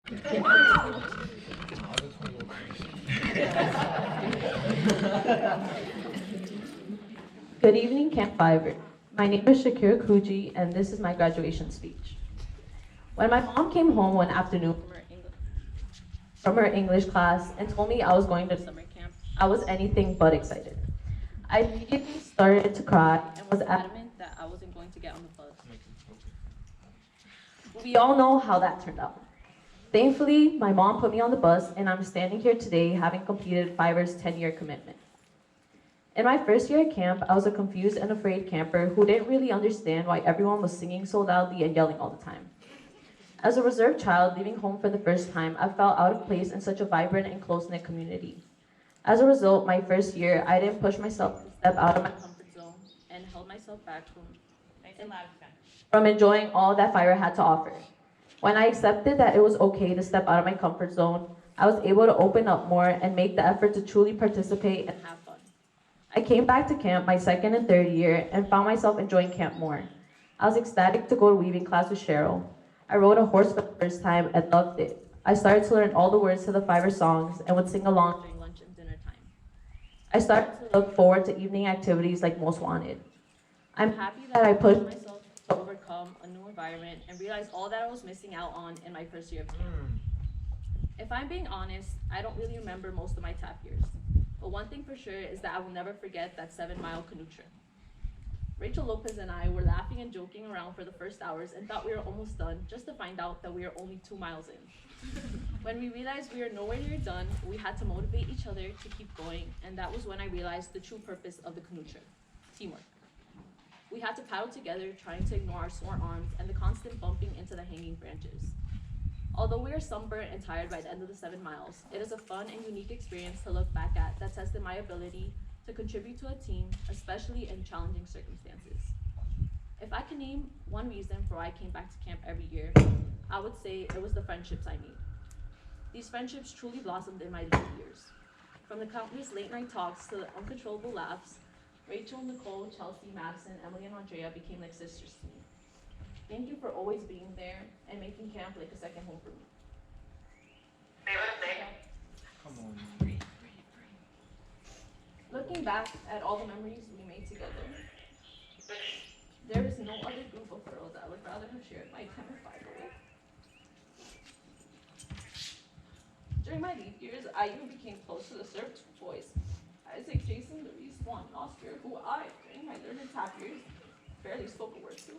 Good evening, Camp Fiver. My name is Shakira Cuji, and this is my graduation speech. When my mom came home one afternoon from her English class and told me I was going to summer camp, I was anything but excited. I immediately started to cry and was adamant that I wasn't going to get on the bus. We all know how that turned out. Thankfully, my mom put me on the bus, and I'm standing here today having completed Fiverr's 10-year commitment. In my first year at camp, I was a confused and afraid camper who didn't really understand why everyone was singing so loudly and yelling all the time. As a reserved child leaving home for the first time, I felt out of place in such a vibrant and close-knit community. As a result, my first year, I didn't push myself to step out of my comfort zone and held myself back from enjoying all that Fire had to offer. When I accepted that it was okay to step out of my comfort zone, I was able to open up more and make the effort to truly participate and have fun. I came back to camp my second and third year and found myself enjoying camp more. I was ecstatic to go to weaving class with Cheryl. I rode a horse for the first time and loved it. I started to learn all the words to the Fiverr songs and would sing along during lunch and dinner time. I started to look forward to evening activities like Most Wanted. I'm happy that I pushed myself to overcome a new environment and realize all that I was missing out on in my first year of camp. If I'm being honest, I don't really remember most of my tap years. But one thing for sure is that I will never forget that 7-mile canoe trip. Rachel Lopez and I were laughing and joking around for the first hours and thought we were almost done, just to find out that we were only 2 miles in. When we realized we were nowhere near done, we had to motivate each other to keep going, and that was when I realized the true purpose of the canoe trip: teamwork. We had to paddle together, trying to ignore our sore arms and the constant bumping into the hanging branches. Although we are sunburnt and tired by the end of the 7 miles, it is a fun and unique experience to look back at that tested my ability to contribute to a team, especially in challenging circumstances. If I can name one reason for why I came back to camp every year, I would say it was the friendships I made. These friendships truly blossomed in my later years. From the countless late-night talks to the uncontrollable laughs, Rachel, Nicole, Chelsea, Madison, Emily, and Andrea became like sisters to me. Thank you for always being there and making camp like a second home for me. Come on. Looking back at all the memories we made together, there is no other group of girls I would rather have shared my time with Fiverr with. During my lead years, I even became close to the Surf 2 boys. Isaac, Jason, Luis, Juan, and Oscar, who I, during my learning tap years, barely spoke a word to.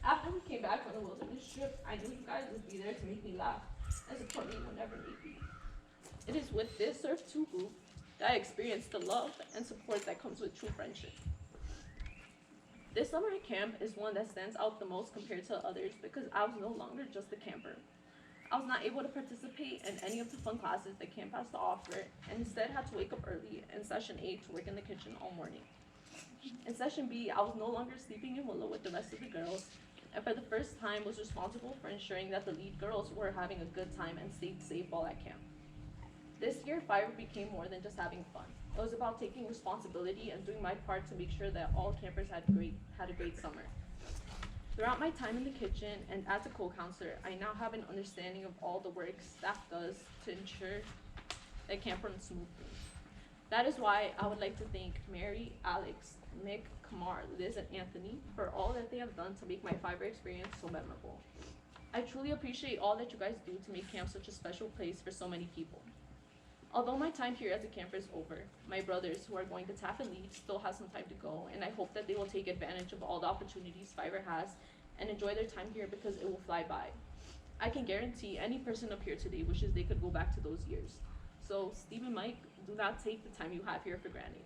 After we came back from the wilderness trip, I knew you guys would be there to make me laugh and support me whenever need be. It is with this Surf 2 group that I experienced the love and support that comes with true friendship. This summer at camp is one that stands out the most compared to others because I was no longer just a camper. I was not able to participate in any of the fun classes that camp has to offer, and instead had to wake up early in session A to work in the kitchen all morning. In session B, I was no longer sleeping in Willow with the rest of the girls, and for the first time was responsible for ensuring that the lead girls were having a good time and stayed safe while at camp. This year, Fiverr became more than just having fun. It was about taking responsibility and doing my part to make sure that all campers had a great summer. Throughout my time in the kitchen and as a co-counselor, I now have an understanding of all the work staff does to ensure that camp runs smoothly. That is why I would like to thank Mary, Alex, Nick, Kamar, Liz, and Anthony for all that they have done to make my Fiverr experience so memorable. I truly appreciate all that you guys do to make camp such a special place for so many people. Although my time here as a camper is over, my brothers who are going to TAF and leave still have some time to go, and I hope that they will take advantage of all the opportunities Fiverr has and enjoy their time here because it will fly by. I can guarantee any person up here today wishes they could go back to those years. So, Steve and Mike, do not take the time you have here for granted.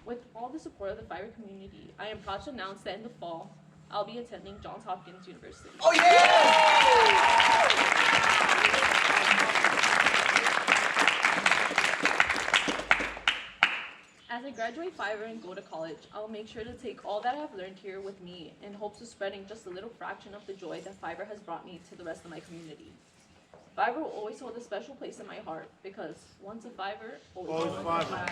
With all the support of the Fiverr community, I am proud to announce that in the fall, I'll be attending Johns Hopkins University. Oh yeah! As I graduate Fiverr and go to college, I'll make sure to take all that I've learned here with me in hopes of spreading just a little fraction of the joy that Fiverr has brought me to the rest of my community. Fiverr will always hold a special place in my heart because once a Fiverr, always a Fiverr.